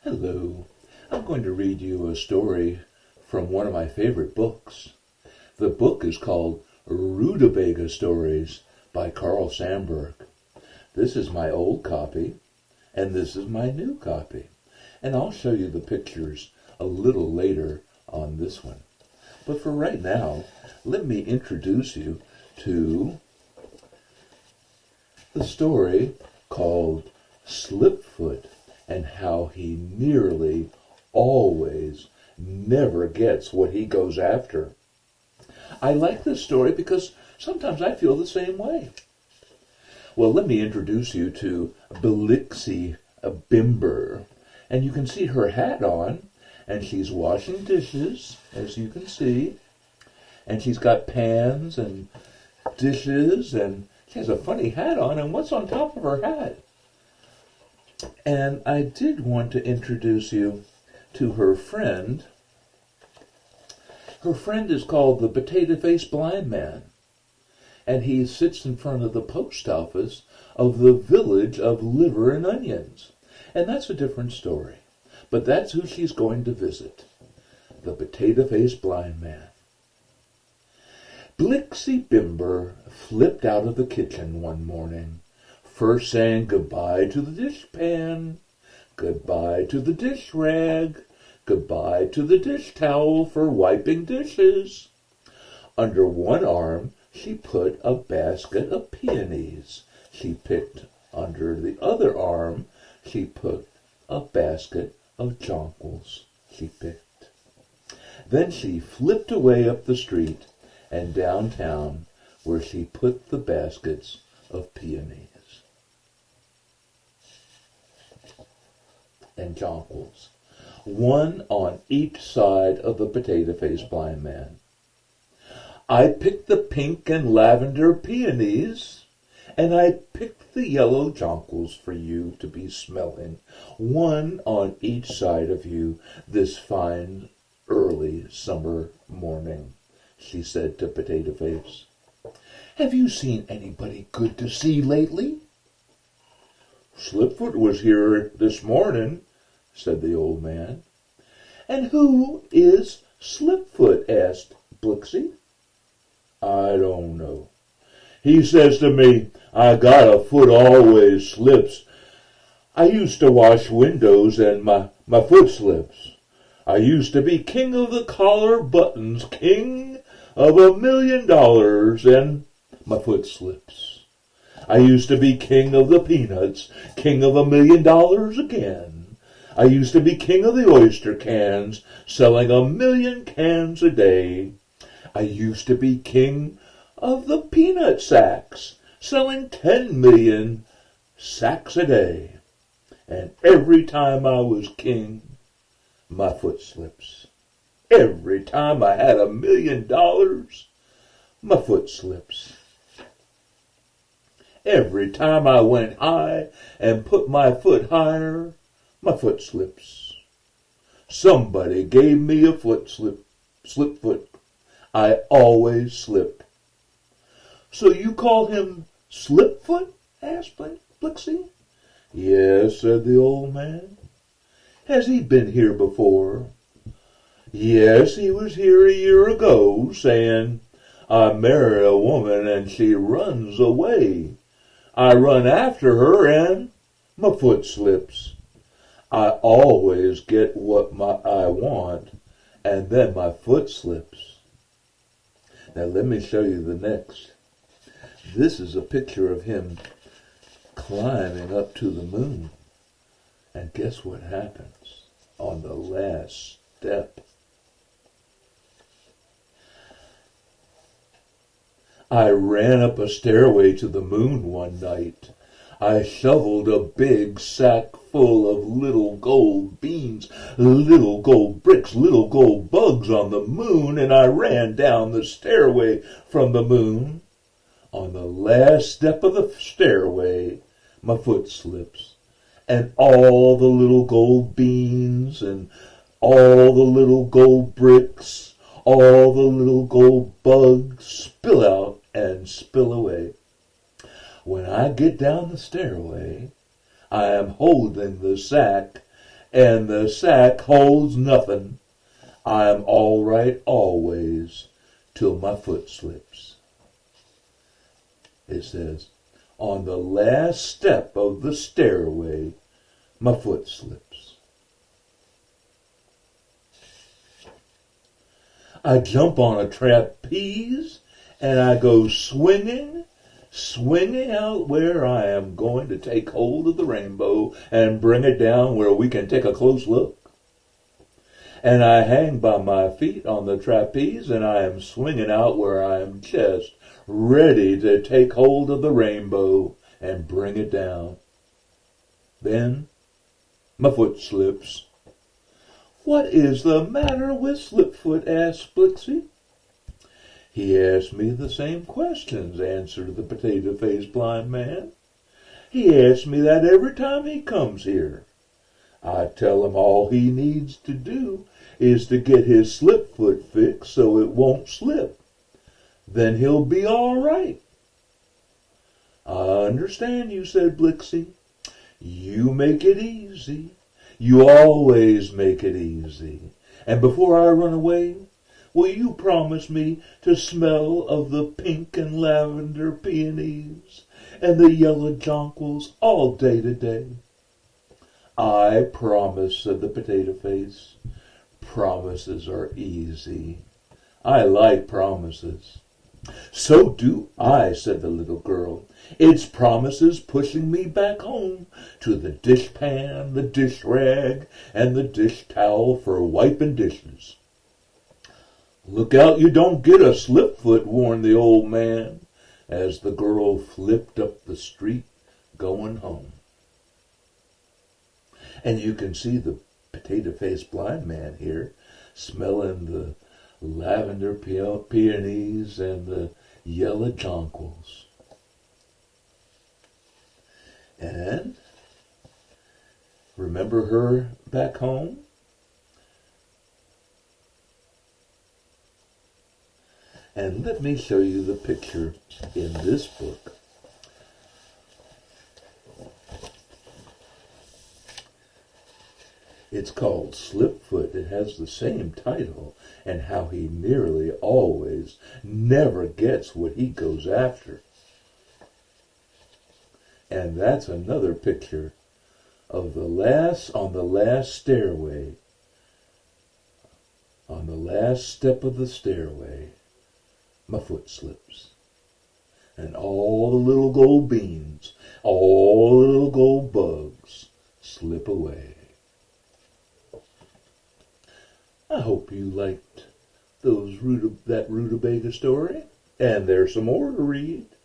Hello. I'm going to read you a story from one of my favorite books. The book is called Rootabaga Stories by Sandburg. This is my old copy, and this is my new copy. And I'll show you the pictures a little later on this one. But for right now, let me introduce you to the story called Slipfoot and how he nearly always never gets what he goes after. I like this story because sometimes I feel the same way. Well, let me introduce you to Blixie Bimber. And you can see her hat on, and she's washing dishes, as you can see. And she's got pans and dishes, and she has a funny hat on, and what's on top of her hat? And I did want to introduce you to her friend. Her friend is called the Potato-Faced Blind Man, and he sits in front of the post office of the village of Liver and Onions. And that's a different story, but that's who she's going to visit, the Potato-Faced Blind Man. Blixie Bimber flipped out of the kitchen one morning, first saying goodbye to the dishpan, goodbye to the dish rag, goodbye to the dish towel for wiping dishes. Under one arm, she put a basket of peonies. She picked under the other arm, she put a basket of jonquils. She picked. Then she flipped away up the street and downtown where she put the baskets of peonies and jonquils, one on each side of the Potato-Faced Blind Man. I picked the pink and lavender peonies, and I picked the yellow jonquils for you to be smelling, one on each side of you this fine early summer morning, she said to Potato Face. Have you seen anybody good to see lately? Slipfoot was here this morning, said the old man. And who is Slipfoot? Asked Blixie. I don't know. He says to me, I got a foot always slips. I used to wash windows and my foot slips. I used to be king of the collar buttons, king of $1 million, and my foot slips. I used to be king of the peanuts, king of $1 million again. I used to be king of the oyster cans, selling 1 million cans a day. I used to be king of the peanut sacks, selling 10 million sacks a day. And every time I was king, my foot slips. Every time I had $1 million, my foot slips. Every time I went high and put my foot higher, my foot slips. Somebody gave me a slipfoot. I always slipped. So you call him Slipfoot? Asked Blixie. Yes, said the old man. Has he been here before? Yes, he was here a year ago, saying, I married a woman and she runs away. I run after her and my foot slips. I always get what I want, and then my foot slips. Now let me show you the next. This is a picture of him climbing up to the moon. And guess what happens on the last step? I ran up a stairway to the moon one night. I shoveled a big sack full of little gold beans, little gold bricks, little gold bugs on the moon, and I ran down the stairway from the moon. On the last step of the stairway, my foot slips, and all the little gold beans and all the little gold bricks, all the little gold bugs spill out and spill away. When I get down the stairway, I am holding the sack and the sack holds nothing. I'm all right always till my foot slips. It says, on the last step of the stairway, my foot slips. I jump on a trapeze and I go swinging out where I am going to take hold of the rainbow and bring it down where we can take a close look. And I hang by my feet on the trapeze and I am swinging out where I am just ready to take hold of the rainbow and bring it down. Then my foot slips. What is the matter with Slipfoot? Asked Blixie. He asked me the same questions, answered the potato-faced blind man. He asks me that every time he comes here. I tell him all he needs to do is to get his slipfoot fixed so it won't slip. Then he'll be all right. I understand you, said Blixie. You make it easy. You always make it easy. And before I run away, will you promise me to smell of the pink and lavender peonies and the yellow jonquils all day today? I promise, said the potato face. Promises are easy. I like promises. So do I, said the little girl. It's promises pushing me back home to the dishpan, the dish rag, and the dish towel for wiping dishes. Look out you don't get a slipfoot, warned the old man, as the girl flipped up the street going home. And you can see the potato-faced blind man here smelling the lavender peonies and the yellow jonquils. And remember her back home? And let me show you the picture in this book. It's called Slipfoot. It has the same title, and how he nearly always never gets what he goes after. And that's another picture of on the last stairway, on the last step of the stairway, my foot slips. And all the little gold beans, all the little gold bugs slip away. I hope you liked that Rootabaga story, and there's some more to read.